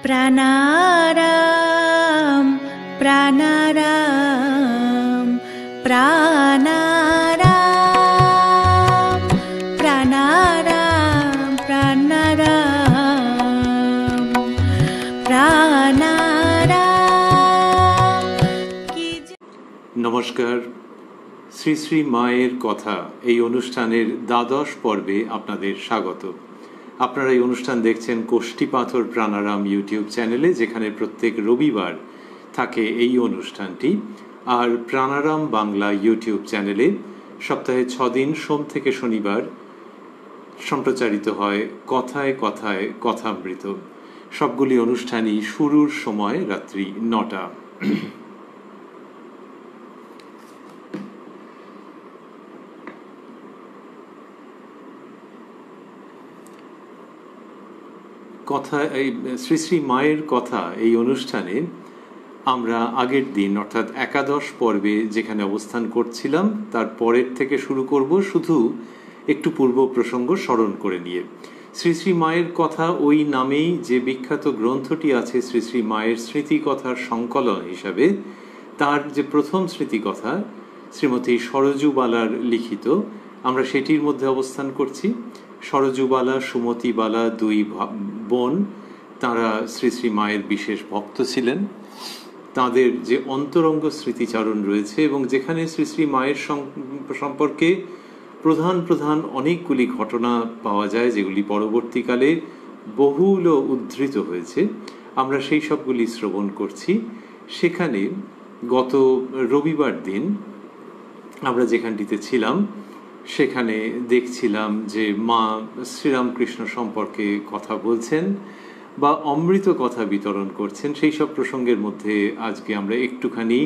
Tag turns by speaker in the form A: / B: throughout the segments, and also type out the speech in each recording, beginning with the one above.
A: প্রাণারাম প্রাণারাম প্রাণারাম প্রাণারাম প্রাণারাম প্রাণারাম।
B: নমস্কার। শ্রী শ্রী মায়ের কথা এই অনুষ্ঠানের দ্বাদশ পর্বে আপনাদের স্বাগত। আপনারা এই অনুষ্ঠান দেখছেন কোষ্ঠী পাথর প্রাণারাম ইউটিউব চ্যানেলে, যেখানে প্রত্যেক রবিবার থাকে এই অনুষ্ঠানটি, আর প্রাণারাম বাংলা ইউটিউব চ্যানেলে সপ্তাহে 6 দিন সোম থেকে শনিবার সম্প্রচারিত হয় কথায় কথায় কথামৃত। সবগুলি অনুষ্ঠানই শুরুর সময় রাত্রি 9টা। কথা এই শ্রী শ্রী মায়ের কথা এই অনুষ্ঠানে আমরা আগের দিন অর্থাৎ একাদশ পর্বে যেখানে অবস্থান করছিলাম তার পরের থেকে শুরু করব, শুধু একটু পূর্ব প্রসঙ্গ স্মরণ করে নিয়ে। শ্রী শ্রী মায়ের কথা ওই নামেই যে বিখ্যাত গ্রন্থটি আছে শ্রী শ্রী মায়ের স্মৃতিকথার সংকলন হিসাবে, তার যে প্রথম স্মৃতিকথা শ্রীমতী সরজুবালার লিখিত, আমরা সেটির মধ্যে অবস্থান করছি। সরজুবালা সুমতিবালা দুই বোন, তারা শ্রী শ্রী মায়ের বিশেষ ভক্ত ছিলেন। তাদের যে অন্তরঙ্গ স্মৃতিচারণ রয়েছে এবং যেখানে শ্রী শ্রী মায়ের সম্পর্কে প্রধান প্রধান অনেকগুলি ঘটনা পাওয়া যায়, যেগুলি পরবর্তীকালে বহুল উদ্ধৃত হয়েছে, আমরা সেই সবগুলি শ্রবণ করছি। সেখানে গত রবিবার দিন আমরা যেখানটিতে ছিলাম সেখানে দেখছিলাম যে মা শ্রীরামকৃষ্ণ সম্পর্কে কথা বলছেন বা অমৃত কথা বিতরণ করছেন। সেই সব প্রসঙ্গের মধ্যে আজকে আমরা একটুখানি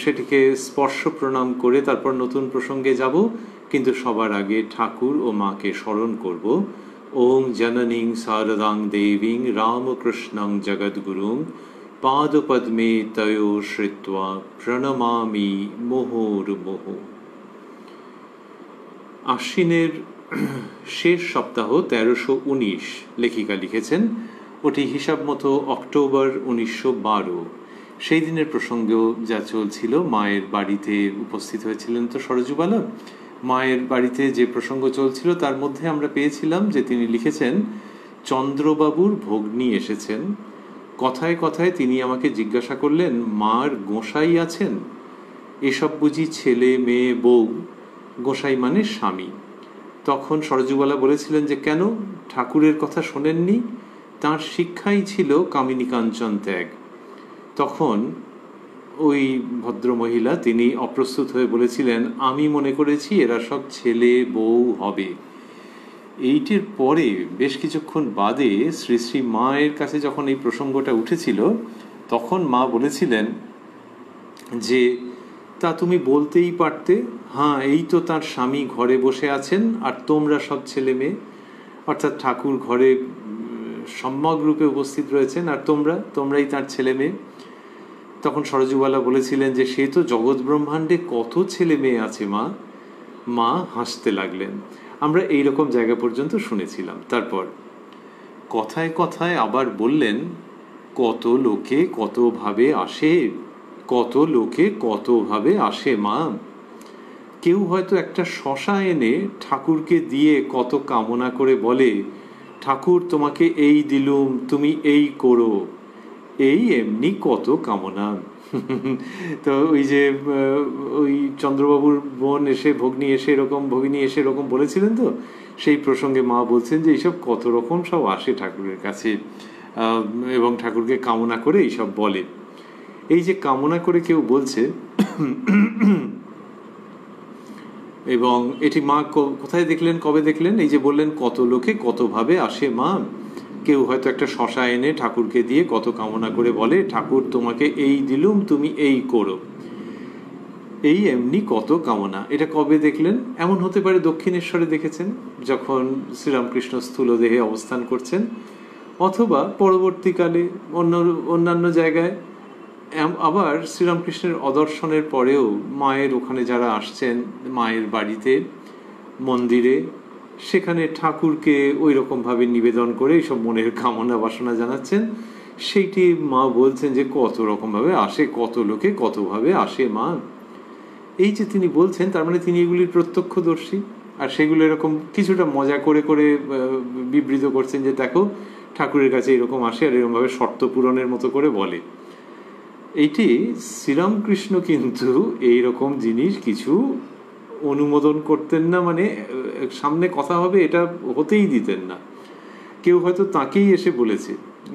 B: সেটিকে স্পর্শ প্রণাম করে তারপর নতুন প্রসঙ্গে যাব, কিন্তু সবার আগে ঠাকুর ও মাকে স্মরণ করব। ওং জননীং শারদাং দেবীং রামকৃষ্ণং জগদ্গুরুং পাদপদ্মে তয়ো শ্রিত্বা প্রণমামি মুহুর্মুহু। আশ্বিনের শেষ সপ্তাহ 1319 লেখিকা লিখেছেন, ওটি হিসাব মতো অক্টোবর 1912। সেই দিনের প্রসঙ্গেও যা চলছিল, মায়ের বাড়িতে উপস্থিত হয়েছিলেন তো সরজুবালা। মায়ের বাড়িতে যে প্রসঙ্গ চলছিল তার মধ্যে আমরা পেয়েছিলাম যে তিনি লিখেছেন, চন্দ্রবাবুর ভগ্নী এসেছেন। কথায় কথায় তিনি আমাকে জিজ্ঞাসা করলেন, মার গোসাই আছেন? এসব বুঝি ছেলে মেয়ে বউ? গোসাই মানে স্বামী। তখন সরজুবালা বলেছিলেন যে কেন, ঠাকুরের কথা শোনেননি? তাঁর শিক্ষাই ছিল কামিনী কাঞ্চন ত্যাগ। তখন ওই ভদ্রমহিলা তিনি অপ্রস্তুত হয়ে বলেছিলেন, আমি মনে করেছি এরা সব ছেলে বউ হবে। এইটির পরে বেশ কিছুক্ষণ বাদে শ্রী শ্রী মায়ের কাছে যখন এই প্রসঙ্গটা উঠেছিল, তখন মা বলেছিলেন যে তা তুমি বলতেই পারতে, হ্যাঁ এই তো তার স্বামী ঘরে বসে আছেন আর তোমরা সব ছেলে মেয়ে, অর্থাৎ ঠাকুর ঘরে সম্যক রূপে উপস্থিত রয়েছেন আর তোমরাই তার ছেলে মেয়ে। তখন সরজুবালা বলেছিলেন যে সে তো জগৎ ব্রহ্মাণ্ডে কত ছেলে মেয়ে আছে মা। মা হাসতে লাগলেন। আমরা এইরকম জায়গা পর্যন্ত শুনেছিলাম। তারপর কথায় কথায় আবার বললেন, কত লোকে কতভাবে আসে, কত লোকে কতভাবে আসে মা। কেউ হয়তো একটা শশা এনে ঠাকুরকে দিয়ে কত কামনা করে বলে, ঠাকুর তোমাকে এই দিলুম, তুমি এই করো। এই এমনি কত কামনা। তো ওই যে ওই চন্দ্রবাবুর বোন এসে ভগ্নী এসে এরকম বলেছিলেন, তো সেই প্রসঙ্গে মা বলছেন যে এইসব কত রকম সব আসে ঠাকুরের কাছে এবং ঠাকুরকে কামনা করে এইসব বলে। এই যে কামনা করে কেউ বলছে, এবং এটি মা কোথায় দেখলেন, কবে দেখলেন? এই যে বললেন কত লোকে কতভাবে আসে মা। কেউ হয়তো একটা শশা এনে ঠাকুরকে দিয়ে কত কামনা করে বলে, ঠাকুর তোমাকে এই দিলুম, তুমি এই করো। এই এমনি কত কামনা। এটা কবে দেখলেন? এমন হতে পারে দক্ষিণেশ্বরে দেখেছেন যখন শ্রীরামকৃষ্ণ স্থূলদেহে অবস্থান করছেন, অথবা পরবর্তীকালে অন্যান্য জায়গায়। আবার শ্রীরামকৃষ্ণের অদর্শনের পরেও মায়ের ওখানে যারা আসছেন, মায়ের বাড়িতে মন্দিরে সেখানে ঠাকুরকে ওই রকমভাবে নিবেদন করে এইসব মনের কামনা বাসনা জানাচ্ছেন। সেইটি মা বলছেন যে কত রকমভাবে আসে, কত লোকে কতভাবে আসে মা, এই যে তিনি বলছেন, তার মানে তিনি এগুলির প্রত্যক্ষদর্শী। আর সেগুলো এরকম কিছুটা মজা করে করে বিবৃত করছেন যে দেখো ঠাকুরের কাছে এরকম আসে, আর এরকমভাবে শর্ত পূরণের মতো করে বলে। এইটি শ্রীরামকৃষ্ণ কিন্তু এইরকম জিনিস কিছু অনুমোদন করতেন না, মানে সামনে কথা হবে এটা হতেই দিতেন না। কেউ হয়তো তাকেই এসে বলেছে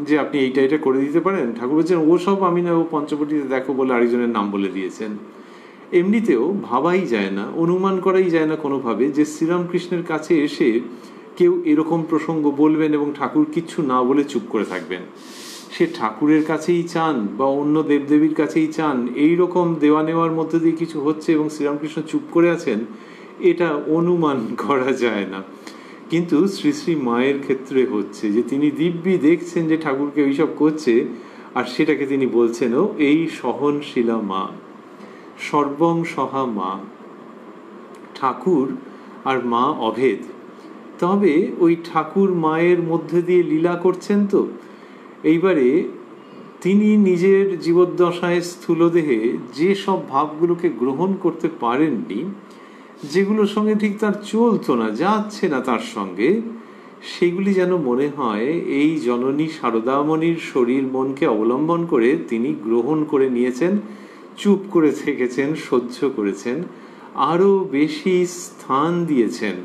B: যে আপনি এইটা এটা করে দিতে পারেন, ঠাকুর বলছেন ও সব আমি না, ও পঞ্চবটিতে দেখো বলে আরেকজনের নাম বলে দিয়েছেন। এমনিতেও ভাবাই যায় না, অনুমান করাই যায় না কোনোভাবে যে শ্রীরামকৃষ্ণের কাছে এসে কেউ এরকম প্রসঙ্গ বলবেন এবং ঠাকুর কিচ্ছু না বলে চুপ করে থাকবেন। সে ঠাকুরের কাছেই চান বা অন্য দেবদেবীর কাছেই চান, এই রকম দেওয়া নেওয়ার মধ্যে দিয়ে কিছু হচ্ছে এবং শ্রীরামকৃষ্ণ চুপ করে আছেন, এটা অনুমান করা যায় না। কিন্তু শ্রী শ্রী মায়ের ক্ষেত্রে হচ্ছে যে তিনি দিব্যি দেখছেন যে ঠাকুরকে ওইসব করছে, আর সেটাকে তিনি বলছেনও এই সহনশীলা মা, সর্বং সহা মা। ঠাকুর আর মা অভেদ, তবে ওই ঠাকুর মায়ের মধ্যে দিয়ে লীলা করছেন। তো এইবারে তিনি নিজের জীবদ্দশায় স্থূলদেহে যে সব ভাবগুলোকে গ্রহণ করতে পারেননি, যেগুলোর সঙ্গে ঠিক তার চলতো না, যাচ্ছে না তার সঙ্গে, সেগুলি যেন মনে হয় এই জননী শারদামণির শরীর মনকে অবলম্বন করে তিনি গ্রহণ করে নিয়েছেন, চুপ করে থেকেছেন, সহ্য করেছেন, আরও বেশি স্থান দিয়েছেন।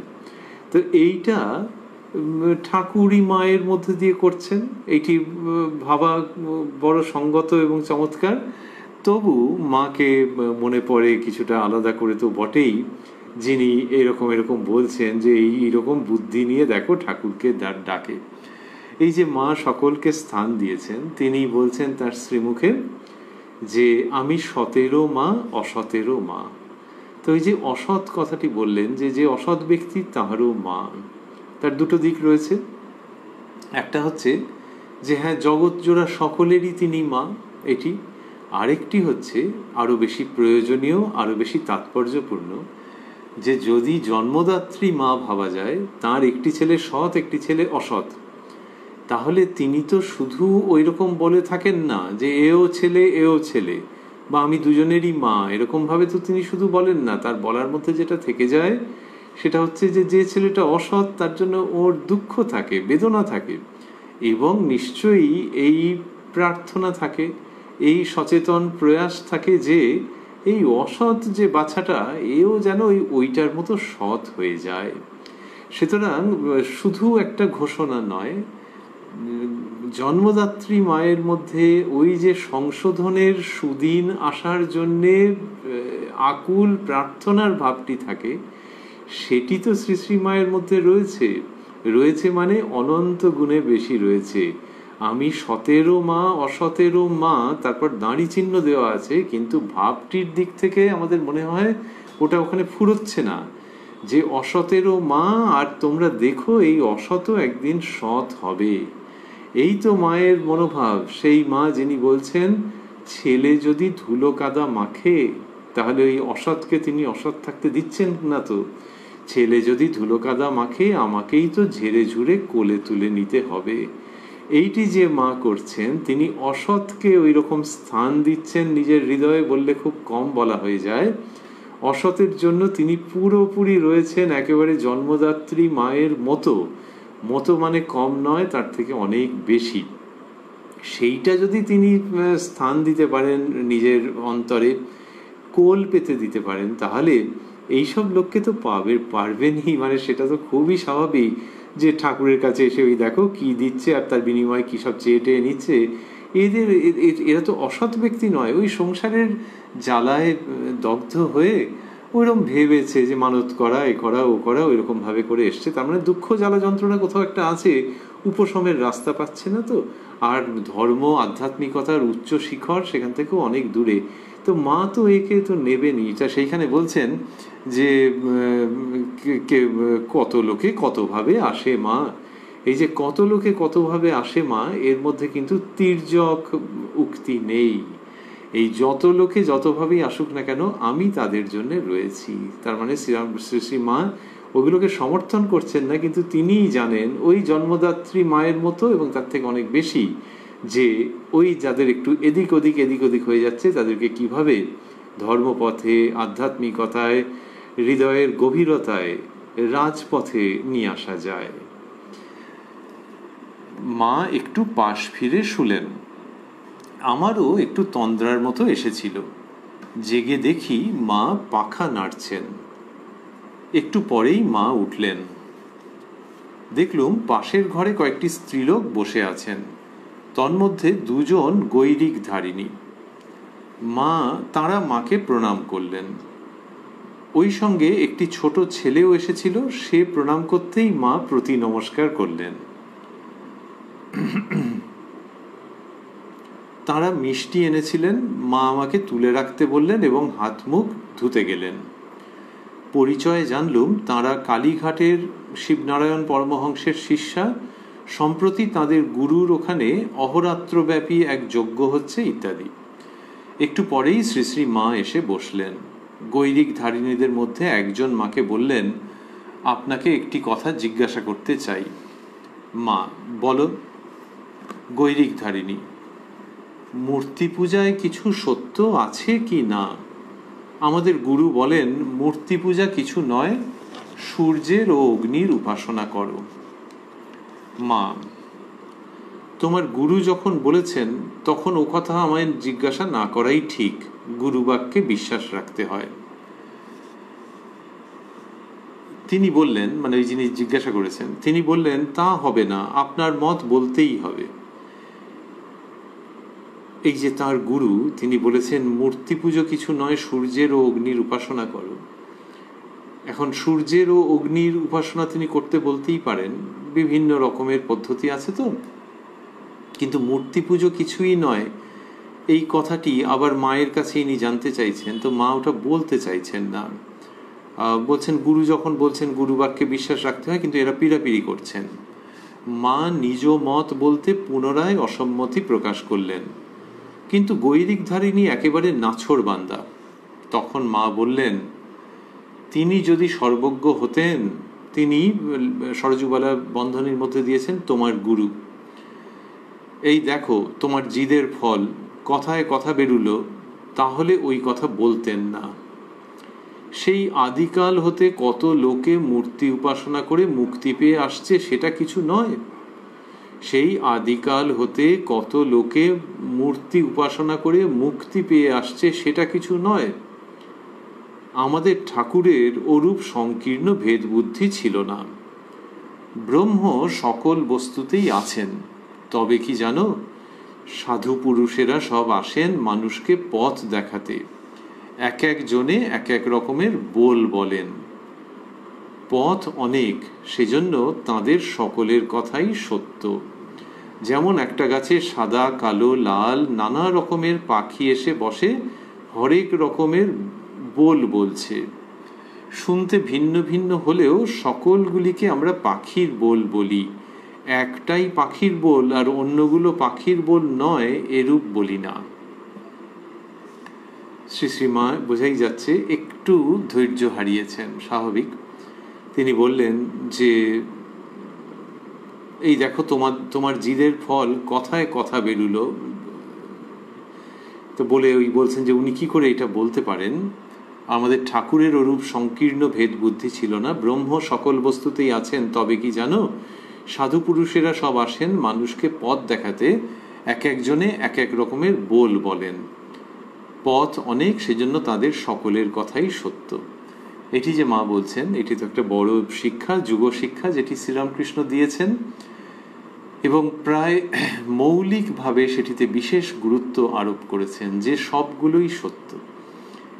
B: তো এইটা ঠাকুরই মায়ের মধ্যে দিয়ে করছেন, এইটি ভাবা বড় সঙ্গত এবং চমৎকার। তবু মাকে মনে পড়ে কিছুটা আলাদা করে তো বটেই, যিনি এরকম এরকম বলছেন যে এইরকম বুদ্ধি নিয়ে দেখো ঠাকুরকে ডাকে। এই যে মা সকলকে স্থান দিয়েছেন, তিনি বলছেন তার শ্রীমুখে যে আমি সতেরো মা, অসতেরো মা। তো এই যে অসৎ কথাটি বললেন, যে যে অসৎ ব্যক্তি তাহারও মা, তার দুটো দিক রয়েছে। একটা হচ্ছে যে হ্যাঁ জগৎ জোড়া সকলেরই তিনি মা, এটি। আরেকটি হচ্ছে আরও বেশি প্রয়োজনীয়, আরও বেশি তাৎপর্যপূর্ণ, যে যদি জন্মদাত্রী মা ভাবা যায়, তার একটি ছেলে সৎ একটি ছেলে অসৎ, তাহলে তিনি তো শুধু ওই রকম বলে থাকেন না যে এও ছেলে এও ছেলে, বা আমি দুজনেরই মা, এরকমভাবে তো তিনি শুধু বলেন না। তার বলার মধ্যে যেটা থেকে যায় সেটা হচ্ছে যে যে ছেলেটা অসৎ তার জন্য ওর দুঃখ থাকে, বেদনা থাকে, এবং নিশ্চয়ই এই প্রার্থনা থাকে, এই সচেতন প্রয়াস থাকে যে এই অসৎ যে বাচ্চাটা এও যেন ওইটার মতো সৎ হয়ে যায়। সুতরাং শুধু একটা ঘোষণা নয়, জন্মদাত্রী মায়ের মধ্যে ওই যে সংশোধনের সুদিন আসার জন্যে আকুল প্রার্থনার ভাবটি থাকে, সেটি তো শ্রী শ্রী মায়ের মধ্যে রয়েছে। রয়েছে মানে অনন্ত গুণে বেশি রয়েছে। আমি সতেরো মা, অসতেরো মা, তারপর দাঁড়ি চিহ্ন দেওয়া আছে, কিন্তু ভাবটির দিক থেকে আমাদের মনে হয় ওটা ওখানে ফুরোচ্ছে না, যে অসতেরো মা, আর তোমরা দেখো এই অসৎ একদিন সৎ হবে। এই তো মায়ের মনোভাব। সেই মা যিনি বলছেন ছেলে যদি ধুলো কাদা মাখে, তাহলে ওই অসৎকে তিনি অসৎ থাকতে দিচ্ছেন না। তো ছেলে যদি ধুলো কাদা মাখে, আমাকেই তো ঝেড়ে ঝুড়ে কোলে তুলে নিতে হবে। এইটি যে মা করছেন, তিনি অসৎকে ওই রকম স্থান দিচ্ছেন নিজের হৃদয়ে, বললে খুব কম বলা হয়ে যায়। অসতের জন্য তিনি পুরোপুরি রয়েছেন একেবারে জন্মদাত্রী মায়ের মতো। মতো মানে কম নয়, তার থেকে অনেক বেশি। সেইটা যদি তিনি স্থান দিতে পারেন নিজের অন্তরে, কোল পেতে দিতে পারেন, তাহলে এইসব লোককে তো পারবেনই। মানে সেটা তো খুবই স্বাভাবিক যে ঠাকুরের কাছে এসে ওই দেখো কি দিচ্ছে আর তার বিনিময়ে কী সব চেয়ে টেয়ে নিচ্ছে। এরা তো অসৎ ব্যক্তি নয়, ওই সংসারের জ্বালায় দগ্ধ হয়ে ওইরকম ভেবেছে যে মানত করা, এ করা, ও করা, ওইরকম ভাবে করে এসছে। তার মানে দুঃখ জ্বালা যন্ত্রণা কোথাও একটা আছে, উপশমের রাস্তা পাচ্ছে না। তো আর ধর্ম আধ্যাত্মিকতার উচ্চ শিখর সেখান থেকেও অনেক দূরে। তো মা তো একে তো নেবেনি। তা সেইখানে বলছেন যে কত লোকে কতভাবে আসে মা। এই যে কত লোকে কতভাবে আসে মা, এর মধ্যে কিন্তু তির্যক উক্তি নেই। এই যত লোকে যতভাবেই আসুক না কেন, আমি তাদের জন্য রয়েছি। তার মানে শ্রী শ্রী মা ওগুলোকে সমর্থন করছেন না, কিন্তু তিনিই জানেন ওই জন্মদাত্রী মায়ের মতো এবং তার থেকে অনেক বেশি, যে ওই যাদের একটু এদিক ওদিক হয়ে যাচ্ছে তাদেরকে কিভাবে ধর্মপথে, আধ্যাত্মিকতায়, হৃদয়ের গভীরতায়, রাজপথে নিয়ে আসা যায়। মা একটু পাশ ফিরে শুলেন। আমারও একটু তন্দ্রার মতো এসেছিল। জেগে দেখি মা পাখা নাড়ছেন। একটু পরেই মা উঠলেন। দেখলুম পাশের ঘরে কয়েকটি স্ত্রীলোক বসে আছেন, তন্মধ্যে দুজন গৈরিক ধারিণী। তাঁরা মাকে প্রণাম করলেন। ওই সঙ্গে একটি ছোট ছেলেও এসেছিল, সে প্রণাম করতেই মা প্রতি নমস্কার করলেন। তাঁরা মিষ্টি এনেছিলেন, মা আমাকে তুলে রাখতে বললেন এবং হাত মুখ ধুতে গেলেন। পরিচয়ে জানলুম তাঁরা কালীঘাটের শিবনারায়ণ পরমহংসের শিষ্যা, সম্প্রতি তাঁদের গুরুর ওখানে অহরাত্রব্যাপী এক যজ্ঞ হচ্ছে ইত্যাদি। একটু পরেই শ্রী শ্রী মা এসে বসলেন। গৈরিক ধারিণীদের মধ্যে একজন মাকে বললেন, আপনাকে একটি কথা জিজ্ঞাসা করতে চাই। মা: বলো। গৈরিক ধারিণী: মূর্তি পূজায় কিছু সত্য আছে কি না? আমাদের গুরু বলেন মূর্তি পূজা কিছু নয়, সূর্যের ও অগ্নির উপাসনা করো। মা: তোমার গুরু যখন বলেছেন তখন ও কথা আমায় জিজ্ঞাসা না করাই ঠিক। গুরুবাক্যে বিশ্বাস রাখতে হয়। তিনি বললেন, মানে ওই যিনি জিজ্ঞাসা করেছেন তিনি বললেন, তা হবে না, আপনার মত বলতেই হবে। এই যে তার গুরু, তিনি বলেছেন মূর্তি পুজো কিছু নয়, সূর্যের ও অগ্নির উপাসনা করো। এখন সূর্যের ও অগ্নির উপাসনা তিনি করতে বলতেই পারেন, বিভিন্ন রকমের পদ্ধতি আছে তো, কিন্তু মূর্তি পুজো কিছুই নয় এই কথাটি আবার মায়ের কাছে ইনি জানতে চাইছেন, তো মা ওটা বলতে চাইছেন না। বলছেন গুরু যখন বলছেন গুরু বাক্যে বিশ্বাস রাখতে হয়, কিন্তু এরা পিড়াপিড়ি করছেন। মা নিজ মত বলতে পুনরায় অসম্মতি প্রকাশ করলেন, কিন্তু গৈরিক ধারিণী একেবারে নাছোড় বান্দা। তখন মা বললেন, তিনি যদি সর্বজ্ঞ হতেন, তিনি সরযুবালা বন্ধনীর মধ্যে দিয়েছেন তোমার গুরু। এই দেখো তোমার জিদের ফল, কথায় কথা বেরুলো, তাহলে ওই কথা বলতেন না। সেই আদিকাল হতে কত লোকে মূর্তি উপাসনা করে মুক্তি পেয়ে আসছে, সেটা কিছু নয়। সেই আদিকাল হতে কত লোকে মূর্তি উপাসনা করে মুক্তি পেয়ে আসছে, সেটা কিছু নয়। আমাদের ঠাকুরের ওরূপ সংকীর্ণ ভেদ বুদ্ধি ছিল না। ব্রহ্ম সকল বস্তুতেই আছেন, তবে কি জানো, সাধু পুরুষেরা সব আসেন মানুষকে পথ দেখাতে। এক এক জনে এক এক রকমের বলেন। পথ অনেক, সেজন্য তাদের সকলের কথাই সত্য। যেমন একটা গাছে সাদা, কালো, লাল নানা রকমের পাখি এসে বসে, হরেক রকমের বলছে। শুনতে ভিন্ন ভিন্ন হলেও সকলগুলিকে আমরা পাখির বলি। একটাই পাখির বোল আর অন্যগুলো পাখির বোল নয়, এরূপ বলি না। শ্রী শ্রীমা বোঝাই যাচ্ছে একটু ধৈর্য হারিয়েছেন, স্বাভাবিক। তিনি বললেন যে এই দেখো তোমার জিদের ফল, কথায় কথা বেরুলো। তো বলে ওই বলছেন যে উনি কি করে এটা বলতে পারেন, আমাদের ঠাকুরের ওরূপ সংকীর্ণ ভেদ বুদ্ধি ছিল না। ব্রহ্ম সকল বস্তুতেই আছেন, তবে কি জানো, সাধু পুরুষেরা সব আসেন মানুষকে পথ দেখাতে। এক একজনে এক এক রকমের বলেন। পথ অনেক, সেজন্য তাদের সকলের কথাই সত্য। এটি যে মা বলছেন, এটি তো একটা বড় শিক্ষা, যুগ শিক্ষা, যেটি শ্রীরামকৃষ্ণ দিয়েছেন এবং প্রায় মৌলিকভাবে সেটিতে বিশেষ গুরুত্ব আরোপ করেছেন যে সবগুলোই সত্য।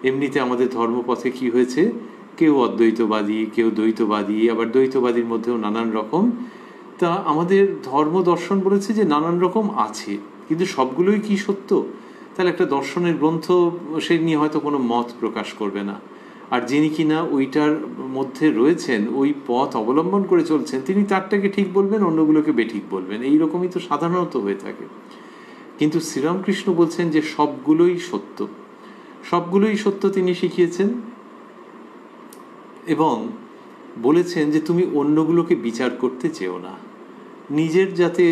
B: এমনিতে আমাদের ধর্মপথে কি হয়েছে, কেউ অদ্বৈতবাদী, কেউ দ্বৈতবাদী, আবার দ্বৈতবাদীর মধ্যেও নানান রকম। তা আমাদের ধর্ম দর্শন বলেছে যে নানান রকম আছে, কিন্তু সবগুলোই কি সত্য? তাহলে একটা দর্শনের গ্রন্থ সে নিয়ে হয়তো কোনো মত প্রকাশ করবে না, আর যিনি কিনা ওইটার মধ্যে রয়েছেন, ওই পথ অবলম্বন করে চলছেন, তিনি তারটাকে ঠিক বলবেন, অন্যগুলোকে বেঠিক বলবেন। এইরকমই তো সাধারণত হয়ে থাকে। কিন্তু শ্রীরামকৃষ্ণ বলছেন যে সবগুলোই সত্য, সবগুলোই সত্য তিনি শিখিয়েছেন। এবং বলেছেন যে তুমি অন্যগুলোকে বিচার করতে চেও না, নিজের যাতে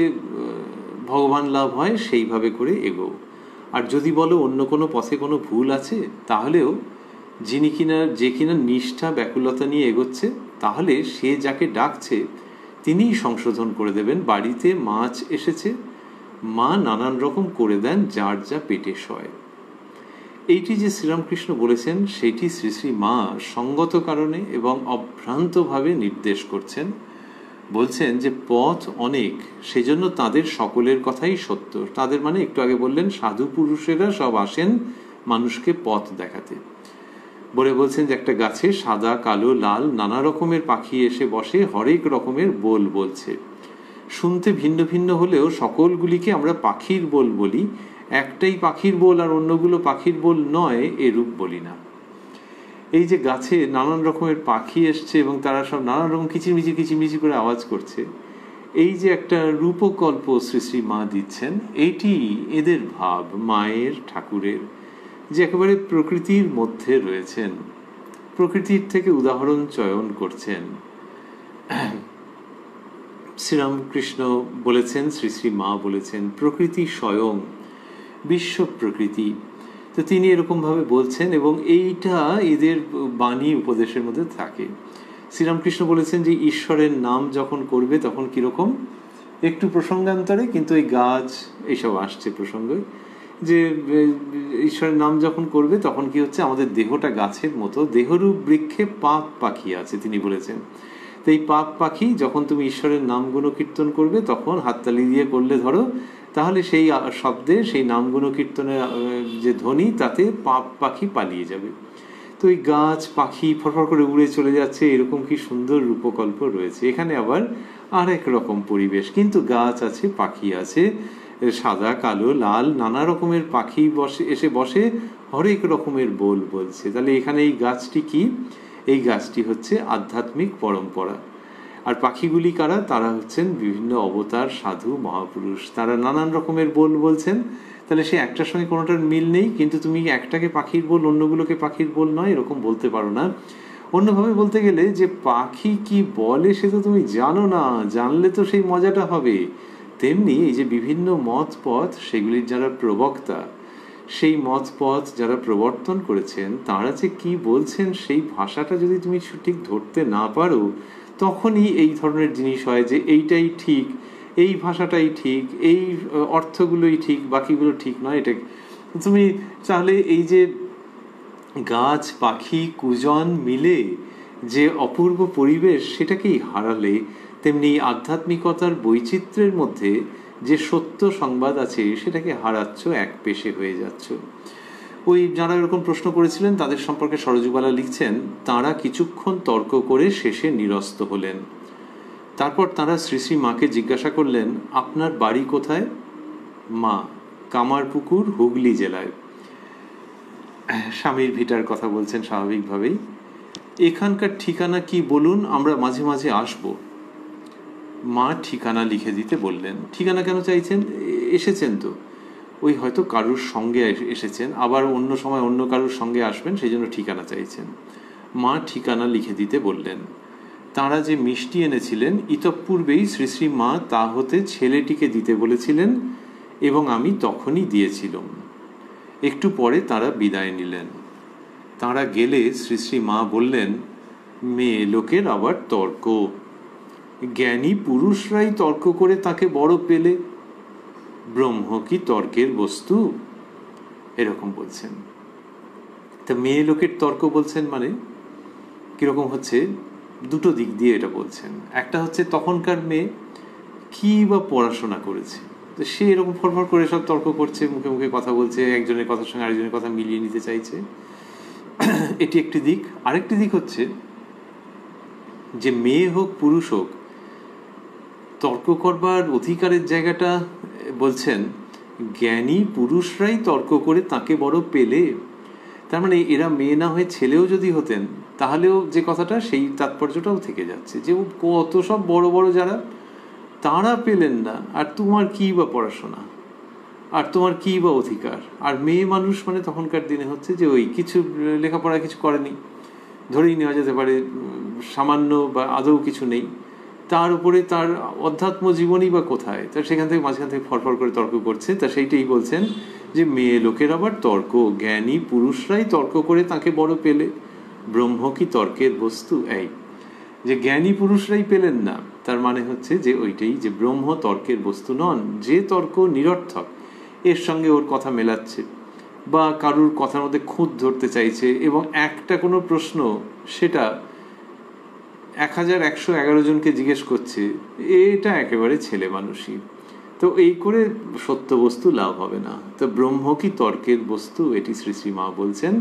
B: ভগবান লাভ হয় সেইভাবে করে এগো। আর যদি বলো অন্য কোনো পথে কোনো ভুল আছে, তাহলেও যে কিনা নিষ্ঠা ব্যাকুলতা নিয়ে এগোচ্ছে, তাহলে সে যাকে ডাকছে তিনিই সংশোধন করে দেবেন। বাড়িতে মাছ এসেছে, মা নানান রকম করে দেন যার যা পেটে সয়। এইটি যে শ্রীরামকৃষ্ণ বলেছেন সেটি শ্রী শ্রী মা সঙ্গত কারণে এবং অভ্রান্তভাবে নির্দেশ করছেন। বলছেন যে পথ অনেক, সেজন্য তাদের সকলের কথাই সত্য। তাদের মানে একটু আগে বললেন সাধু পুরুষেরা সব আসেন মানুষকে পথ দেখাতে। বলছেন যে একটা গাছে সাদা কালো লাল নানা রকমের পাখি এসে বসে, হরেক রকমের বোল বলছে। শুনতে ভিন্ন ভিন্ন হলেও সকলগুলিকে আমরা পাখির বোল বলি। একটাই পাখির বোল আর অন্যগুলো পাখির বোল নয়, এরূপ বলি না। এই যে গাছে নানান রকমের পাখি এসছে এবং তারা সব নানান রকম কিচিরমিচির করে আওয়াজ করছে, এই যে একটা রূপকল্প শ্রী শ্রী মা দিচ্ছেন, এইটি এদের ভাব, মায়ের ঠাকুরের, যে একেবারে প্রকৃতির মধ্যে রয়েছেন, প্রকৃতির থেকে উদাহরণ চয়ন করছেন। শ্রীরামকৃষ্ণ বলেছেন, শ্রী শ্রী মা বলেছেন প্রকৃতি স্বয়ং, বিশ্ব প্রকৃতি। তো তিনি এরকমভাবে বলছেন এবং এইটা এদের বাণী উপদেশের মধ্যে থাকে। শ্রীরামকৃষ্ণ বলেছেন যে ঈশ্বরের নাম যখন করবে তখন কীরকম, একটু প্রসঙ্গান্তরে কিন্তু এই গাছ এইসব আসছে প্রসঙ্গে, যে ঈশ্বরের নাম যখন করবে তখন কি হচ্ছে, আমাদের দেহটা গাছের মতো, দেহরূপ বৃক্ষে পাপ পাখি আছে তিনি বলেছেন। তো এই পাপ পাখি যখন তুমি ঈশ্বরের নাম গুণকীর্তন করবে তখন হাততালি দিয়ে করলে ধরো, তাহলে সেই শব্দে সেই নাম গুণকীর্তনের যে ধ্বনি তাতে পাপ পাখি পালিয়ে যাবে। তো এই গাছ পাখি ফরফর করে উড়ে চলে যাচ্ছে, এরকম কি সুন্দর রূপকল্প রয়েছে। এখানে আবার আর এক রকম পরিবেশ, কিন্তু গাছ আছে, পাখি আছে, সাদা কালো লাল নানা রকমের পাখি এসে বসে, হরেক রকমের বোল বলছে। তাহলে এখানে এই গাছটি কি, এই গাছটি হচ্ছে আধ্যাত্মিক পরম্পরা। আর পাখিগুলি কারা, তারা হচ্ছেন বিভিন্ন অবতার সাধু মহাপুরুষ, তারা নানান রকমের বোল বলছেন। তাহলে সে একটার সঙ্গে কোনোটার মিল নেই, কিন্তু তুমি একটাকে পাখির বোল অন্যগুলোকে পাখির বোল নয় এরকম বলতে পারো না। অন্যভাবে বলতে গেলে যে পাখি কি বলে সে তো তুমি জানো না, জানলে তো সেই মজাটা হবে। তেমনি এই যে বিভিন্ন মত পথ, সেগুলির যারা প্রবক্তা, সেই মত পথ যারা প্রবর্তন করেছেন, তারা যে কি বলছেন সেই ভাষাটা যদি তুমি ঠিক ধরতে না পারো, তখনই এই ধরনের জিনিস হয় যে এইটাই ঠিক, এই ভাষাটাই ঠিক, এই অর্থগুলোই ঠিক, বাকিগুলো ঠিক নয়। এটা তুমি তাহলে এই যে গাছ পাখি কুজন মিলে যে অপূর্ব পরিবেশ, সেটাকেই হারালে। তেমনি আধ্যাত্মিকতার বৈচিত্র্যের মধ্যে যে সত্য সংবাদ আছে সেটাকে হারাচ্ছ, এক পেশে হয়ে যাচ্ছ। ওই যারা এরকম প্রশ্ন করেছিলেন তাদের সম্পর্কে সরজুবালা লিখছেন, তাঁরা কিছুক্ষণ তর্ক করে শেষে নিরস্ত হলেন। তারপর তাঁরা শ্রী শ্রী মাকে জিজ্ঞাসা করলেন, আপনার বাড়ি কোথায়? মা, কামারপুকুর, হুগলি জেলায়। স্বামীর ভিটার কথা বলছেন স্বাভাবিকভাবেই। এখানকার ঠিকানা কি বলুন, আমরা মাঝে মাঝে আসবো। মা ঠিকানা লিখে দিতে বললেন। ঠিকানা কেন চাইছেন? এসেছেন তো, ওই হয়তো কারুর সঙ্গে এসেছেন, আবার অন্য সময় অন্য কারুর সঙ্গে আসবেন, সেই জন্য ঠিকানা চাইছেন। মা ঠিকানা লিখে দিতে বললেন। তাঁরা যে মিষ্টি এনেছিলেন ইতঃপূর্বেই শ্রী শ্রী মা তা হতে ছেলেটিকে দিতে বলেছিলেন এবং আমি তখনই দিয়েছিলাম। একটু পরে তাঁরা বিদায় নিলেন। তাঁরা গেলে শ্রী শ্রী মা বললেন, মেয়ে লোকের আবার তর্ক, জ্ঞানী পুরুষরাই তর্ক করে তাকে বড় পেলে, ব্রহ্ম কি তর্কের বস্তু? এরকম বলছেন। তা মেয়ে লোকের তর্ক বলছেন মানে কিরকম হচ্ছে, দুটো দিক দিয়ে এটা বলছেন। একটা হচ্ছে তখনকার মেয়ে কি বা পড়াশোনা করেছে, তো সে এরকম ফরফর করে সব তর্ক করছে, মুখে মুখে কথা বলছে, একজনের কথার সঙ্গে আরেকজনের কথা মিলিয়ে নিতে চাইছে, এটি একটি দিক। আরেকটি দিক হচ্ছে যে মেয়ে হোক পুরুষ হোক, তর্ক করবার অধিকারের জায়গাটা বলছেন জ্ঞানী পুরুষরাই তর্ক করে তাকে বড় পেলে। তার মানে এরা মেয়ে না হয়ে ছেলেও যদি হতেন তাহলেও যে কথাটা, সেই তাৎপর্যটাও থেকে যাচ্ছে যে কত সব বড় বড় যারা, তারা পেলেন না, আর তোমার কী বা পড়াশোনা, আর তোমার কী বা অধিকার। আর মেয়ে মানুষ মানে তখনকার দিনে হচ্ছে যে ওই কিছু লেখাপড়া কিছু করেনি, ধরেই নেওয়া যেতে পারে সামান্য বা আদৌ কিছু নেই, তার উপরে তার অধ্যাত্ম জীবনই বা কোথায়? তা সেখান থেকে মাঝখান থেকে ফরফর করে তর্ক করছে। তা সেইটাই বলছেন যে মেয়ে লোকের আবার তর্ক, জ্ঞানী পুরুষরাই তর্ক করে তাকে বড় পেলে, ব্রহ্ম কি তর্কের বস্তু? এই যে জ্ঞানী পুরুষরাই পেলেন না, তার মানে হচ্ছে যে ওইটাই যে ব্রহ্ম তর্কের বস্তু নন। যে তর্ক নিরর্থক, এর সঙ্গে ওর কথা মেলাচ্ছে বা কারুর কথার মধ্যে খুঁত ধরতে চাইছে এবং একটা কোনো প্রশ্ন সেটা 1111 জনকে জিজ্ঞেস করছে, এটা একেবারে ছেলে মানুষই। তো এই করে সত্য বস্তু লাভ হবে না। তো ব্রহ্ম কি তর্কের বস্তু, এটি শ্রী শ্রী মা বলছেন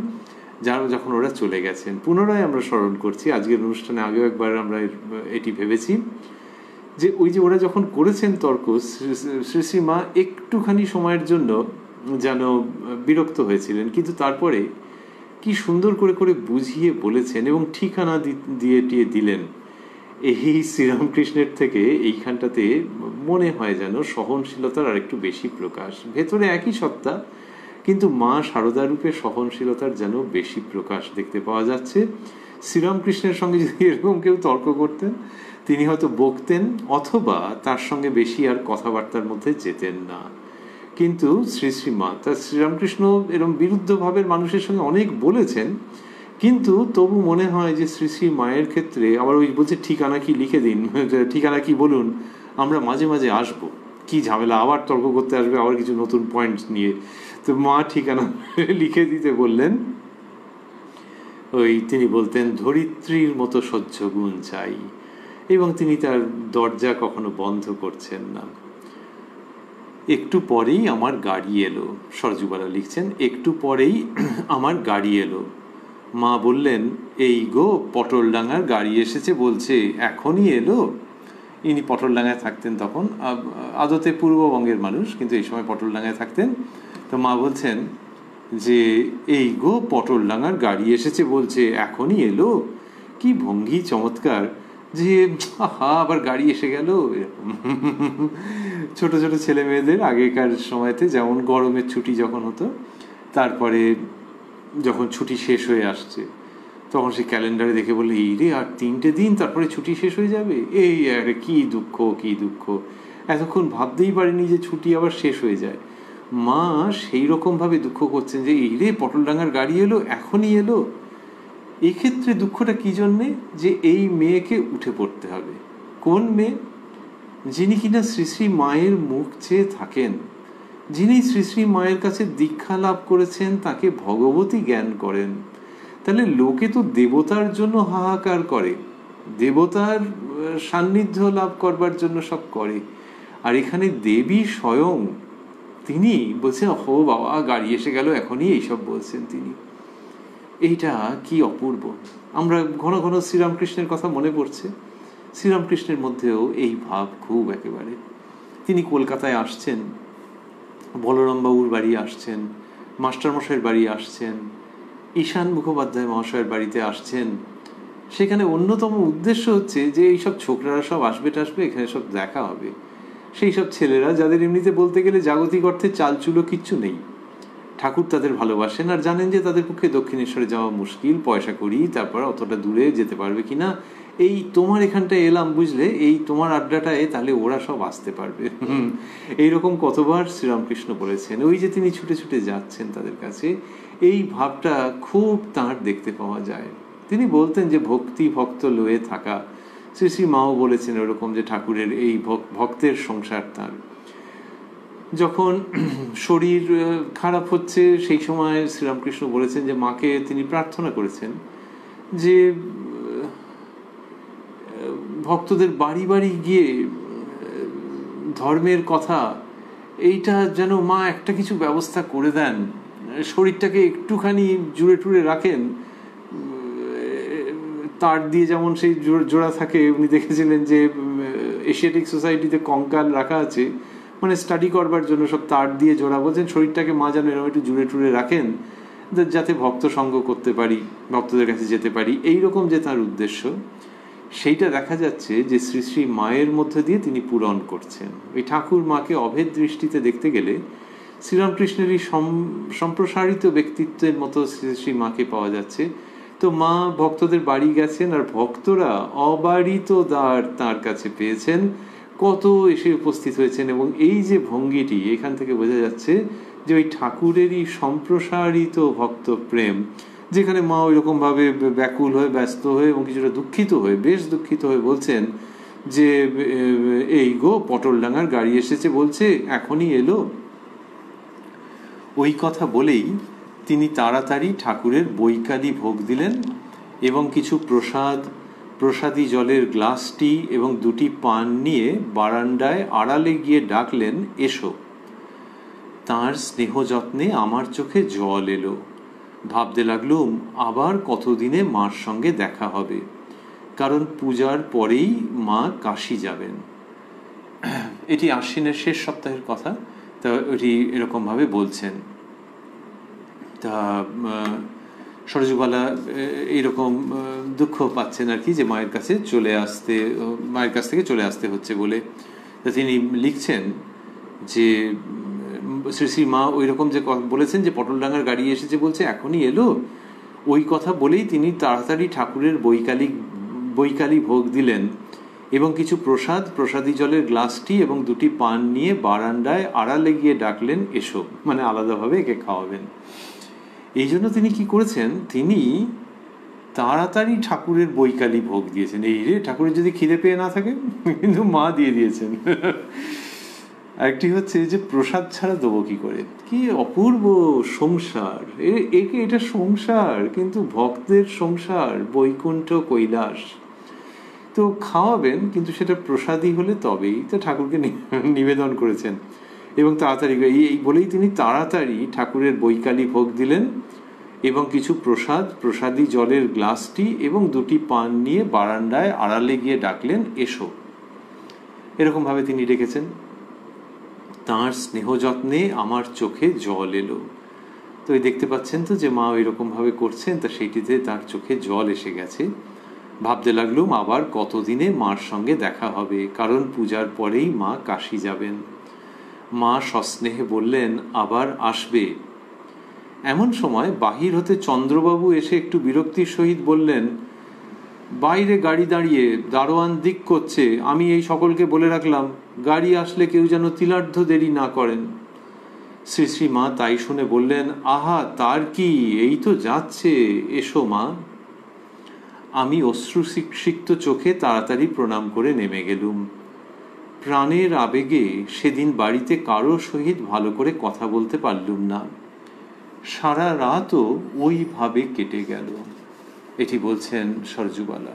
B: যারা যখন ওরা চলে গেছেন। পুনরায় আমরা স্মরণ করছি, আজকের অনুষ্ঠানে আগেও একবার আমরা এটি ভেবেছি যে ওই যে ওরা যখন করেছেন তর্ক, শ্রী শ্রী মা একটুখানি সময়ের জন্য যেন বিরক্ত হয়েছিলেন, কিন্তু তারপরে কি সুন্দর করে করে বুঝিয়ে বলেছেন এবং ঠিকানা দিয়ে দিলেন। এই শ্রীরামকৃষ্ণের থেকে এইখানটাতে মনে হয় যেন সহনশীলতার আর একটু বেশি প্রকাশ। ভেতরে একই সত্তা, কিন্তু মা শারদা রূপে সহনশীলতার যেন বেশি প্রকাশ দেখতে পাওয়া যাচ্ছে। শ্রীরামকৃষ্ণের সঙ্গে যদি এরকম কেউ তর্ক করতেন, তিনি হয়তো বকতেন অথবা তার সঙ্গে বেশি আর কথাবার্তার মধ্যে যেতেন না। কিন্তু শ্রী শ্রী মা, তার শ্রীরামকৃষ্ণ এরকম বিরুদ্ধ ভাবের মানুষের সঙ্গে অনেক বলেছেন, কিন্তু তবু মনে হয় যে শ্রী শ্রী মায়ের ক্ষেত্রে আবার ওই বলছে ঠিকানা কি লিখে দিন, ঠিকানা কি বলুন, আমরা মাঝে মাঝে আসবো, কি ঝামেলা, আবার তর্ক করতে আসবে আবার কিছু নতুন পয়েন্ট নিয়ে। তো মা ঠিকানা লিখে দিতে বললেন। ওই তিনি বলতেন ধরিত্রীর মতো সহ্য গুণ চাই, এবং তিনি তার দরজা কখনো বন্ধ করছেন না। একটু পরেই আমার গাড়ি এলো, সরজুবালা লিখছেন, একটু পরেই আমার গাড়ি এলো। মা বললেন, এই গো পটলডাঙ্গার গাড়ি এসেছে বলছে, এখনই এলো। ইনি পটলডাঙ্গায় থাকতেন তখন, আদতে পূর্ববঙ্গের মানুষ, কিন্তু এই সময় পটলডাঙ্গায় থাকতেন। তো মা বলছেন যে এই গো পটলডাঙ্গার গাড়ি এসেছে বলছে, এখনই এলো। কি ভঙ্গি চমৎকার, যে আহা আবার গাড়ি এসে গেল। এরকম ছোট ছোট ছেলে মেয়েদের আগেকার সময়তে যেমন গরমের ছুটি যখন হতো, তারপরে যখন ছুটি শেষ হয়ে আসছে তখন সে ক্যালেন্ডারে দেখে বললে, এই রে আর 3টে দিন তারপরে ছুটি শেষ হয়ে যাবে, এই আরে কি দুঃখ কি দুঃখ, এতক্ষণ ভাবতেই পারিনি যে ছুটি আবার শেষ হয়ে যায়। মা সেই রকমভাবে দুঃখ করছেন যে এই রে পটলডাঙ্গার গাড়ি এলো, এখনই এলো। এক্ষেত্রে দুঃখটা কি জন্যে? যে এই মেয়েকে উঠে পড়তে হবে। কোন মেয়ে? যিনি কিনা শ্রী শ্রী মায়ের মুখ চেয়ে থাকেন, যিনি শ্রী শ্রী মায়ের কাছে দীক্ষা লাভ করেছেন, তাকে ভগবতী জ্ঞান করেন। তাহলে লোকে তো দেবতার জন্য হাহাকার করে, দেবতার সান্নিধ্য লাভ করবার জন্য সব করে, আর এখানে দেবী স্বয়ং তিনি বলছেন, ও বাবা গাড়ি এসে গেল এখনই, এইসব বলছেন তিনি। এইটা কি অপূর্ব। আমরা ঘন ঘন শ্রীরামকৃষ্ণের কথা মনে পড়ছে, শ্রীরামকৃষ্ণের মধ্যেও এই ভাব খুব একেবারে। তিনি কলকাতায় আসছেন, বলরামবাবুর বাড়ি আসছেন, মাস্টারমশাইয়ের বাড়ি আসছেন, ঈশান মুখোপাধ্যায় মহাশয়ের বাড়িতে আসছেন। সেখানে অন্যতম উদ্দেশ্য হচ্ছে যে এইসব ছোকরারা সব আসবে টাসবে, এখানে সব দেখা হবে। সেই সব ছেলেরা যাদের এমনিতে বলতে গেলে জাগতিক অর্থে চালচুলো কিচ্ছু নেই, ঠাকুর তাদের ভালোবাসেন আর জানেন যে তাদের পক্ষে দক্ষিণেশ্বরে যাওয়া মুশকিল, পয়সা করি তারপর অতটা দূরে যেতে পারবে কিনা, এই তোমার এখানটায় এলাম বুঝলে, এই তোমার আড্ডাটায় তাহলে ওরা সব আসতে পারবে। এইরকম কতবার শ্রীরামকৃষ্ণ বলেছেন। ওই যে তিনি ছুটে ছুটে যাচ্ছেন তাদের কাছে, এই ভাবটা খুব তাঁর দেখতে পাওয়া যায়। তিনি বলতেন যে ভক্তি ভক্ত লয়ে থাকা, শ্রী শ্রী মাও বলেছেন ওরকম যে ঠাকুরের এই ভক্তের সংসার তাঁর। যখন শরীর খারাপ হচ্ছে সেই সময় শ্রীরামকৃষ্ণ বলেছেন যে মাকে তিনি প্রার্থনা করেছেন যে ভক্তদের বাড়ি বাড়ি গিয়ে ধর্মের কথা এইটা যেন মা একটা কিছু ব্যবস্থা করে দেন, শরীরটাকে একটুখানি জুড়ে টুড়ে রাখেন, তার দিয়ে যেমন সেই জোড়া থাকে। উনি দেখেছিলেন যে এশিয়াটিক সোসাইটিতে কঙ্কাল রাখা আছে, মানে স্টাডি করবার জন্য সব তার দিয়ে জোড়া। বলছেন শরীরটাকে মা যেন এরকম একটু জুড়ে টুড়ে রাখেন যাতে ভক্ত সঙ্গ করতে পারি, ভক্তদের কাছে যেতে পারি, এইরকম যে তার উদ্দেশ্য, সেইটা দেখা যাচ্ছে যে শ্রী শ্রী মায়ের মধ্যে দিয়ে তিনি পূরণ করছেন। ওই ঠাকুর মাকে অভেদ দৃষ্টিতে দেখতে গেলে শ্রীরামকৃষ্ণেরই সম্প্রসারিত ব্যক্তিত্বের মতো শ্রী শ্রী মাকে পাওয়া যাচ্ছে। তো তো মা ভক্তদের বাড়ি গেছেন, আর ভক্তরা অবারিত দ্বার তাঁর কাছে পেয়েছেন, কত এসে উপস্থিত হয়েছেন। এবং এই যে ভঙ্গিটি, এখান থেকে বোঝা যাচ্ছে যে ওই ঠাকুরেরই সম্প্রসারিত ভক্ত প্রেম, যেখানে মা ওই রকম ভাবে ব্যাকুল হয়ে, ব্যস্ত হয়ে এবং কিছুটা দুঃখিত হয়ে, বেশ দুঃখিত হয়ে বলছেন যে এই গো পটলডাঙ্গার গাড়ি এসেছে বলছে, এখনই এলো। ওই কথা বলেই তিনি তাড়াতাড়ি ঠাকুরের বৈকালি ভোগ দিলেন এবং কিছু প্রসাদী জলের গ্লাসটি এবং 2টি পান নিয়ে বারান্দায় আড়ালে গিয়ে ডাকলেন, এসো। তাঁর স্নেহ যত্নে আমার চোখে জল এলো। ভাবতে লাগলুম আবার কতদিনে মার সঙ্গে দেখা হবে, কারণ পূজার পরেই মা কাশী যাবেন। এটি আশ্বিনের শেষ সপ্তাহের কথা। তা এটি এরকমভাবে বলছেন। তা সরজুবালা এইরকম দুঃখ পাচ্ছেন আর কি, যে মায়ের কাছ থেকে চলে আসতে হচ্ছে বলে। তা তিনি লিখছেন যে শ্রী শ্রী মা ওই রকম যে বলেছেন যে পটলডাঙ্গার গাড়ি এসেছে বলছে, এখনই এলো। ওই কথা বলেই তিনি তাড়াতাড়ি ঠাকুরের বৈকালি ভোগ দিলেন এবং কিছু প্রসাদী জলের গ্লাসটি এবং 2টি পান নিয়ে বারান্দায় আড়ালে গিয়ে ডাকলেন, এসো। মানে আলাদাভাবে একে খাওয়াবেন। এই জন্য তিনি কি করেছেন, তিনি তাড়াতাড়ি ঠাকুরের বৈকালি ভোগ দিয়েছেন। এই রে, ঠাকুরের যদি খিদে পেয়ে না থাকে, কিন্তু মা দিয়ে দিয়েছেন। আরেকটি হচ্ছে যে প্রসাদ ছাড়া দেবো কি করে, কি অপূর্ব সংসার এটা সংসার, কিন্তু ভক্তের সংসার, বৈকুণ্ঠ কৈলাস। তো খাওয়াবেন, কিন্তু সেটা প্রসাদই হলে তবেই তো ঠাকুরকে নিবেদন করেছেন। এবং তাড়াতাড়ি এই বলেই তিনি তাড়াতাড়ি ঠাকুরের বৈকালি ভোগ দিলেন এবং কিছু প্রসাদী জলের গ্লাসটি এবং 2টি পান নিয়ে বারান্দায় আড়ালে গিয়ে ডাকলেন, এসো। এরকমভাবে তিনি রেখেছেন। তাঁর স্নেহ যত্নে আমার চোখে জল এলো। তো এই দেখতে পাচ্ছেন তো যে মা ওইরকমভাবে করছেন, তা সেইটিতে তার চোখে জল এসে গেছে। ভাবতে লাগলুম আবার কতদিনে মার সঙ্গে দেখা হবে, কারণ পূজার পরেই মা কাশী যাবেন। মা সস্নেহে বললেন, আবার আসবে। এমন সময় বাহির হতে চন্দ্রবাবু এসে একটু বিরক্তির সহিত বললেন, বাইরে গাড়ি দাঁড়িয়ে, দারোয়ান দিক করছে, আমি এই সকলকে বলে রাখলাম, গাড়ি আসলে কেউ যেন তিলার্ধ দেরি না করেন। শ্রী শ্রী মা তাই শুনে বললেন, আহা তার কি, এই তো যাচ্ছে, এসো মা। আমি অশ্রুসিক্ত চোখে তাড়াতাড়ি প্রণাম করে নেমে গেলুম। প্রাণের আবেগে সেদিন বাড়িতে কারো সহিত ভালো করে কথা বলতে পারলুম না। সারা রাতও ওইভাবে কেটে গেল। এটি বলছেন সরজুবালা।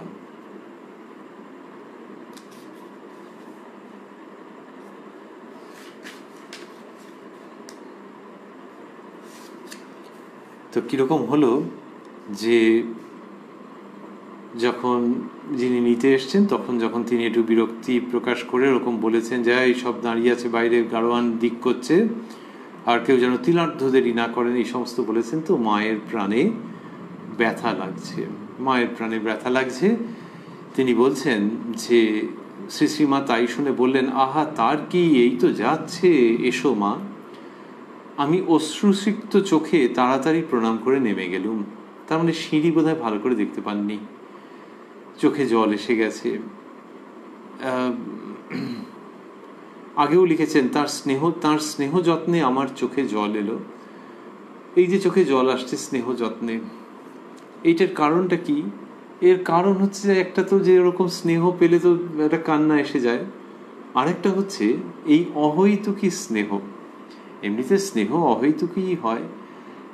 B: তো কিরকম হলো যে যখন যিনি নিতে এসছেন, যখন তিনি একটু বিরক্তি প্রকাশ করে ওরকম বলেছেন যে এই সব দাঁড়িয়ে আছে বাইরে, গাড়োয়ান দিক করছে, আর কেউ যেন তিলার্ধ দেরি না করেন, এই সমস্ত বলেছেন। তো মায়ের প্রাণে ব্যথা লাগছে। তিনি বলছেন যে শ্রী শ্রীমা তাই শুনে বললেন, আহা তার কি, এই তো যাচ্ছে, এসো মা। আমি অশ্রুসিক্ত চোখে তাড়াতাড়ি প্রণাম করে নেমে গেলুম। তার মানে সিঁড়ি বোধহয় ভালো করে দেখতে পাননি, চোখে জল এসে গেছে। আগেও লিখেছেন, তার স্নেহ যত্নে আমার চোখে জল এলো। এই যে চোখে জল আসছে স্নেহ যত্নে, এইটার কারণটা কি? এর কারণ হচ্ছে একটা তো যে এরকম স্নেহ পেলে তো একটা কান্না এসে যায়, আরেকটা হচ্ছে এই অহৈতুকী স্নেহ। এমনিতে স্নেহ অহৈতুকই হয়,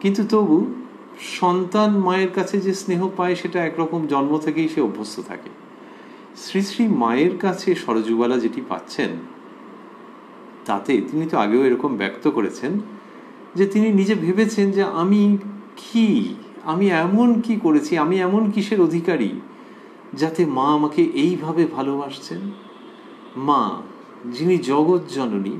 B: কিন্তু তবু সন্তান মায়ের কাছে যে স্নেহ পায় সেটা একরকম জন্ম থেকেই সে অভ্যস্ত থাকে। শ্রী শ্রী মায়ের কাছে সরজুবালা যেটি পাচ্ছেন, তাতে তিনি তো আগেও এরকম ব্যক্ত করেছেন যে তিনি নিজে ভেবেছেন যে আমি এমন কি করেছি, আমি এমন কিসের অধিকারী যাতে মা আমাকে এইভাবে ভালোবাসছেন। মা যিনি জগৎ জননী,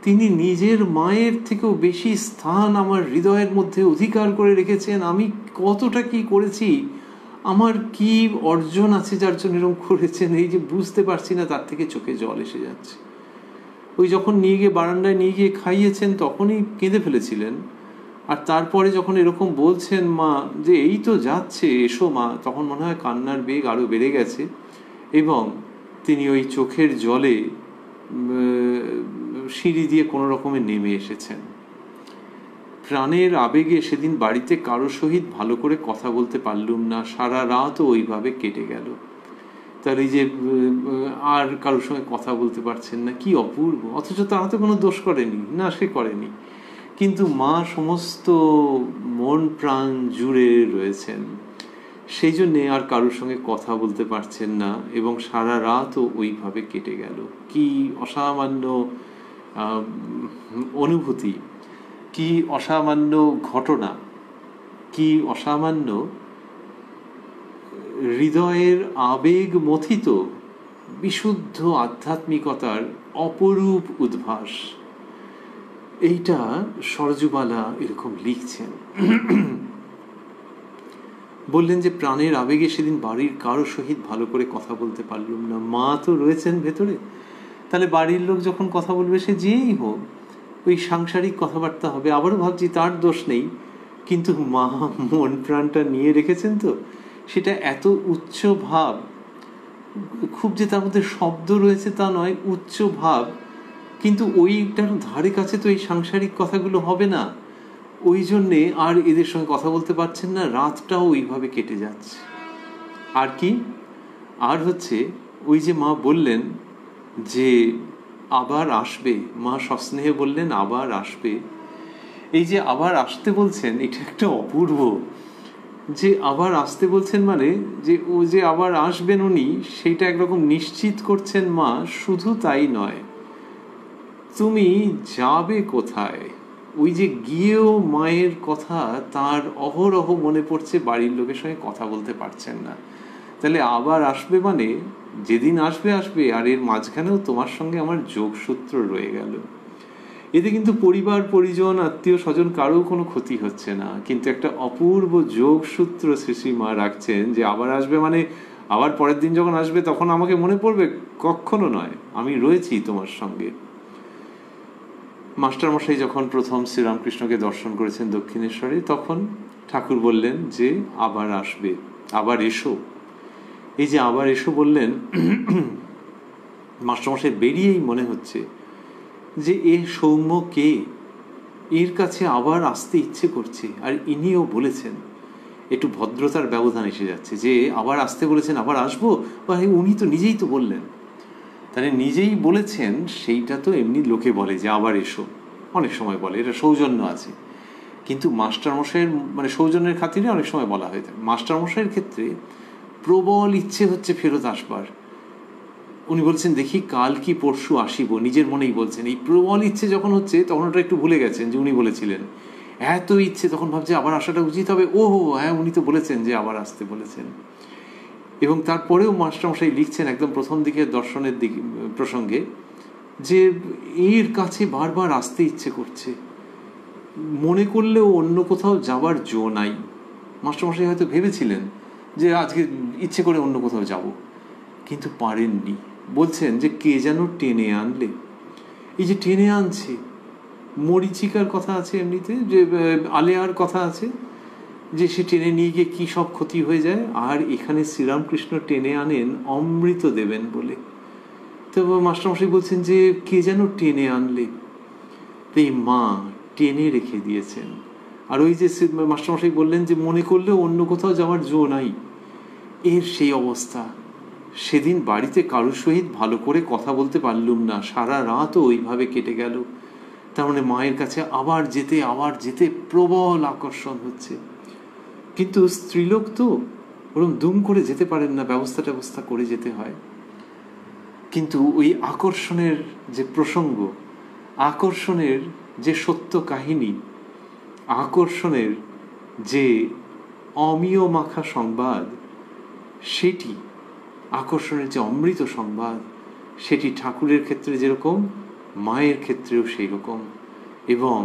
B: তিনি নিজের মায়ের থেকেও বেশি স্থান আমার হৃদয়ের মধ্যে অধিকার করে রেখেছেন। আমি কতটা কি করেছি, আমার কি অর্জন আছে যার জন্য এরকম করেছেন, এই যে বুঝতে পারছি না, তার থেকে চোখে জল এসে যাচ্ছে। ওই যখন বারান্দায় নিয়ে গিয়ে খাইয়েছেন তখনই কেঁদে ফেলেছিলেন, আর তারপরে যখন এরকম বলছেন মা যে এই তো যাচ্ছে, এসো মা, তখন মনে হয় কান্নার বেগ আরও বেড়ে গেছে এবং তিনি ওই চোখের জলে সিঁড়ি দিয়ে কোনো রকমে নেমে এসেছেন। প্রাণের আবেগে সেদিন বাড়িতে কারো সহিত ভালো করে কথা বলতে পারলুম না, সারা রাতও ওইভাবে কেটে গেল। তার এই যে আর কারোর সঙ্গে কথা বলতে পারছেন না, কি অপূর্ব! অথচ তারা তো কোনো দোষ করেনি, না সে করেনি, কিন্তু মা সমস্ত মন প্রাণ জুড়ে রয়েছেন, সেই জন্যে আর কারোর সঙ্গে কথা বলতে পারছেন না এবং সারা রাতও ওইভাবে কেটে গেল। কি অসামান্য অনুভূতি, কি অসামান্য ঘটনা, কি অসামান্য হৃদয়ের আবেগ মথিত বিশুদ্ধ আধ্যাত্মিকতার অপরূপ উদ্ভাস। এইটা সরজুবালা এরকম লিখছেন। বললেন যে প্রাণের আবেগে সেদিন বাড়ির কারো সহিত ভালো করে কথা বলতে পারলুম না। মা তো রয়েছেন ভেতরে, তাহলে বাড়ির লোক যখন কথা বলবে সে যেই হোক, ওই সাংসারিক কথাবার্তা হবে। আবারও ভাবছি তার দোষ নেই, কিন্তু মা মন প্রাণটা নিয়ে রেখেছেন, তো সেটা এত উচ্চ ভাব, খুব যে তার মধ্যে শব্দ রয়েছে তা নয়, উচ্চ ভাব, কিন্তু ওইটার ধারে কাছে তো এই সাংসারিক কথাগুলো হবে না। ওই জন্যে আর এদের সঙ্গে কথা বলতে পারছেন না, রাতটাও ওইভাবে কেটে যাচ্ছে। আর কি, আর হচ্ছে ওই যে মা বললেন যে আবার আসবে, মা সস্নেহে বললেন আবার আসবে। এই যে আবার আসতে বলছেন, এটা একটা অপূর্ব, যে আবার আসতে বলছেন মানে যে ও যে আবার আসবেন উনি, সেইটা একরকম নিশ্চিত করছেন মা। শুধু তাই নয়, তুমি যাবে কোথায়, ওই যে গিয়েও মায়ের কথা তার অহরহ মনে পড়ছে, বাড়ির লোকের সঙ্গে কথা বলতে পারছেন না। তাহলে আবার আসবে মানে যেদিন আসবে আসবে, আর এর মাঝখানেও তোমার সঙ্গে আমার যোগসূত্র রয়ে গেল। এতে কিন্তু পরিবার পরিজন আত্মীয় স্বজন কারো কোনো ক্ষতি হচ্ছে না, কিন্তু একটা অপূর্ব যোগসূত্র শ্রীশ্রীমা রাখছেন, যে আবার আসবে মানে আবার পরের দিন যখন আসবে তখন আমাকে মনে পড়বে? কখনো নয়, আমি রয়েছি তোমার সঙ্গে। মাস্টারমশাই যখন প্রথম শ্রীরামকৃষ্ণকে দর্শন করেছেন দক্ষিণেশ্বরে, তখন ঠাকুর বললেন যে আবার আসবে, আবার এসো। এই যে আবার এসো বললেন, মাস্টারমশাই বেরিয়েই মনে হচ্ছে যে এ সৌম্য কে, এর কাছে আবার আসতে ইচ্ছে করছে। আর ইনিও বলেছেন, একটু ভদ্রতার ব্যবধান এসে যাচ্ছে, যে আবার আসতে বলেছেন, আবার আসবো, উনি তো নিজেই তো বললেন। তাহলে নিজেই বলেছেন, সেইটা তো এমনি লোকে বলে যে আবার এসো, অনেক সময় বলে, এটা সৌজন্য আছে। কিন্তু মাস্টারমশাইয়ের মানে সৌজন্যের খাতিরে অনেক সময় বলা হয়ে থাকে। মাস্টারমশাইয়ের ক্ষেত্রে প্রবল ইচ্ছে হচ্ছে ফেরত আসবার। উনি বলছেন দেখি কাল কি পরশু আসিব, নিজের মনেই বলছেন। এই প্রবল ইচ্ছে যখন হচ্ছে তখন ওটা একটু ভুলে গেছেন যে উনি বলেছিলেন। এত ইচ্ছে তখন ভাবছে আবার আসাটা উচিত হবে, ও হ্যাঁ উনি তো বলেছেন যে আবার আসতে বলেছেন। এবং তারপরেও মাস্টারমশাই লিখছেন একদম প্রথম দিকে দর্শনের দিকে প্রসঙ্গে, যে এর কাছে বারবার আসতে ইচ্ছে করছে, মনে করলেও অন্য কোথাও যাবার জো নাই। মাস্টারমশাই হয়তো ভেবেছিলেন যে আজকে ইচ্ছে করে অন্য কোথাও যাব, কিন্তু পারেননি। বলছেন যে কে যেন টেনে আনলে। এই যে টেনে আনছে, মরীচিকার কথা আছে এমনিতে, যে আলেয়ার কথা আছে, যে সে টেনে নিয়ে গিয়ে কী সব ক্ষতি হয়ে যায়। আর এখানে শ্রীরামকৃষ্ণ টেনে আনেন অমৃত দেবেন বলে। তো মাস্টারমশাই বলছেন যে কে যেন টেনে আনলে, এই মা টেনে রেখে দিয়েছেন। আর ওই যে মাস্টারমশাই বললেন যে মনে করলেও অন্য কোথাও যাওয়ার জো নাই, এর সেই অবস্থা। সেদিন বাড়িতে কারোর সহিত ভালো করে কথা বলতে পারলুম না, সারা রাতও ওইভাবে কেটে গেল। তার মানে মায়ের কাছে আবার যেতে প্রবল আকর্ষণ হচ্ছে। কিন্তু স্ত্রীলোক তো ওরকম দুম করে যেতে পারেন না, ব্যবস্থা করে যেতে হয়। কিন্তু ওই আকর্ষণের যে প্রসঙ্গ, আকর্ষণের যে সত্য কাহিনী, আকর্ষণের যে অমিয় মাখা সংবাদ, সেটি আকর্ষণের যে অমৃত সংবাদ, সেটি ঠাকুরের ক্ষেত্রে যেরকম, মায়ের ক্ষেত্রেও সেই রকম। এবং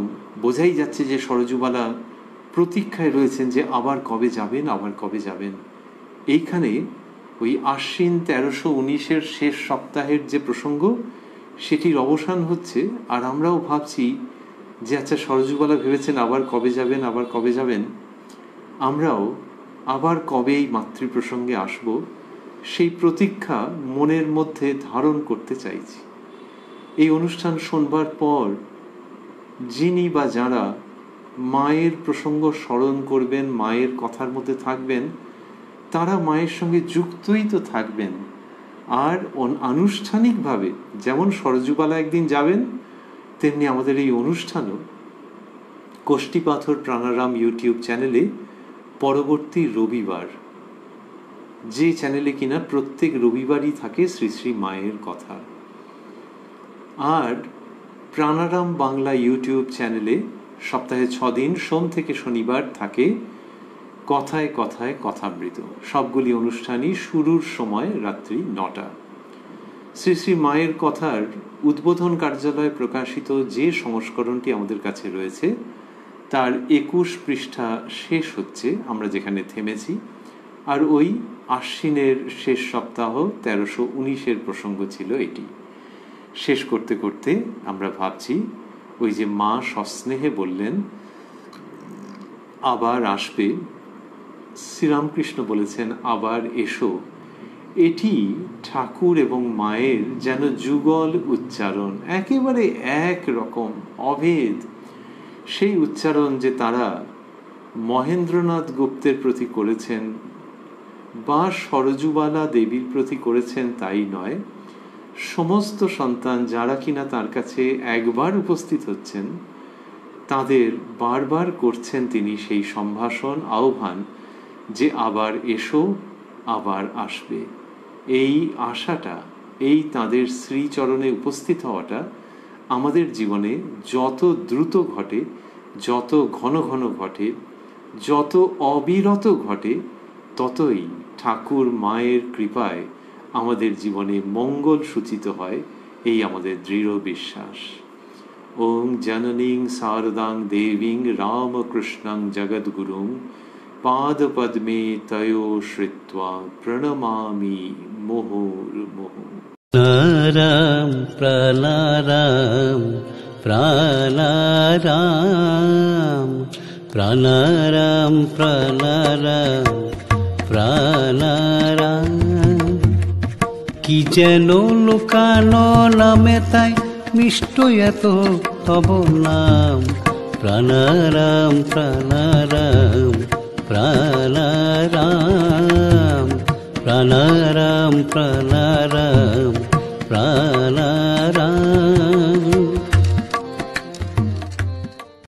B: বোঝাই যাচ্ছে যে সরজুবালা প্রতীক্ষায় রয়েছেন যে আবার কবে যাবেন। এইখানে ওই আশ্বিন 1319 শেষ সপ্তাহের যে প্রসঙ্গ, সেটির অবসান হচ্ছে। আর আমরাও ভাবছি যে আচ্ছা সরজুবালা ভেবেছেন আবার কবে যাবেন, আবার কবে যাবেন। আমরাও আবার কবে এই মাতৃ প্রসঙ্গে আসব সেই প্রতীক্ষা মনের মধ্যে ধারণ করতে চাইছি। এই অনুষ্ঠান শোনবার পর যিনি বা যারা মায়ের প্রসঙ্গ স্মরণ করবেন, মায়ের কথার মধ্যে থাকবেন, তারা মায়ের সঙ্গে যুক্তই তো থাকবেন। আর আনুষ্ঠানিকভাবে যেমন সরজুবালা একদিন যাবেন, তেমনি আমাদের এই অনুষ্ঠানও কোষ্ঠীপাথর প্রাণারাম ইউটিউব চ্যানেলে পরবর্তী রবিবার, যে চ্যানেলে কিনা প্রত্যেক রবিবারই থাকে শ্রী শ্রী মায়ের কথা, আর প্রাণারাম বাংলা ইউটিউব চ্যানেলে সপ্তাহে 6 দিন সোম থেকে শনিবার থাকে কথায় কথায় কথামৃত। সবগুলি অনুষ্ঠানই শুরুর সময় রাত্রি 9টা। শ্রী শ্রী মায়ের কথার উদ্বোধন কার্যালয়ে প্রকাশিত যে সংস্করণটি আমাদের কাছে রয়েছে তার 21 পৃষ্ঠা শেষ হচ্ছে আমরা যেখানে থেমেছি, আর ওই আশ্বিনের শেষ সপ্তাহ 1319-এর প্রসঙ্গ ছিল এটি। শেষ করতে করতে আমরা ভাবছি ওই যে মা সস্নেহে বললেন আবার আসবে, শ্রীরামকৃষ্ণ বলেছেন আবার এসো, এটি ঠাকুর এবং মায়ের যেন যুগল উচ্চারণ, একেবারে এক রকম অভেদ। সেই উচ্চারণ যে তারা মহেন্দ্রনাথ গুপ্তের প্রতি করেছেন বা সরজুবালা দেবীর প্রতি করেছেন তাই নয়, সমস্ত সন্তান যারা কিনা তার কাছে একবার উপস্থিত হচ্ছেন তাদের বারবার করছেন তিনি সেই সম্ভাষণ, আহ্বান যে আবার এসো, আবার আসবে। এই আশাটা, এই তাদের শ্রীচরণে উপস্থিত হওয়াটা আমাদের জীবনে যত দ্রুত ঘটে, যত ঘন ঘন ঘটে, যত অবিরত ঘটে, ততই ঠাকুর মায়ের কৃপায় আমাদের জীবনে মঙ্গল সূচিত হয়, এই আমাদের দৃঢ় বিশ্বাস। ওং জননীং শারদাং দেবীং রামকৃষ্ণং জগদ্গুরুং পাদপদ্মে তয়ো শ্রিত্বা প্রণমামি মুহুর্মুহুঃ।
C: প্রাণারাম প্রাণারাম প্রাণারাম প্রাণারাম প্রাণারাম প্রাণারাম। কি যেন লুকানো নামে তাই মিষ্ট এত তব নাম। প্রাণারাম প্রাণারাম প্রাণারাম প্রাণারাম প্রাণারাম প্রাণারাম।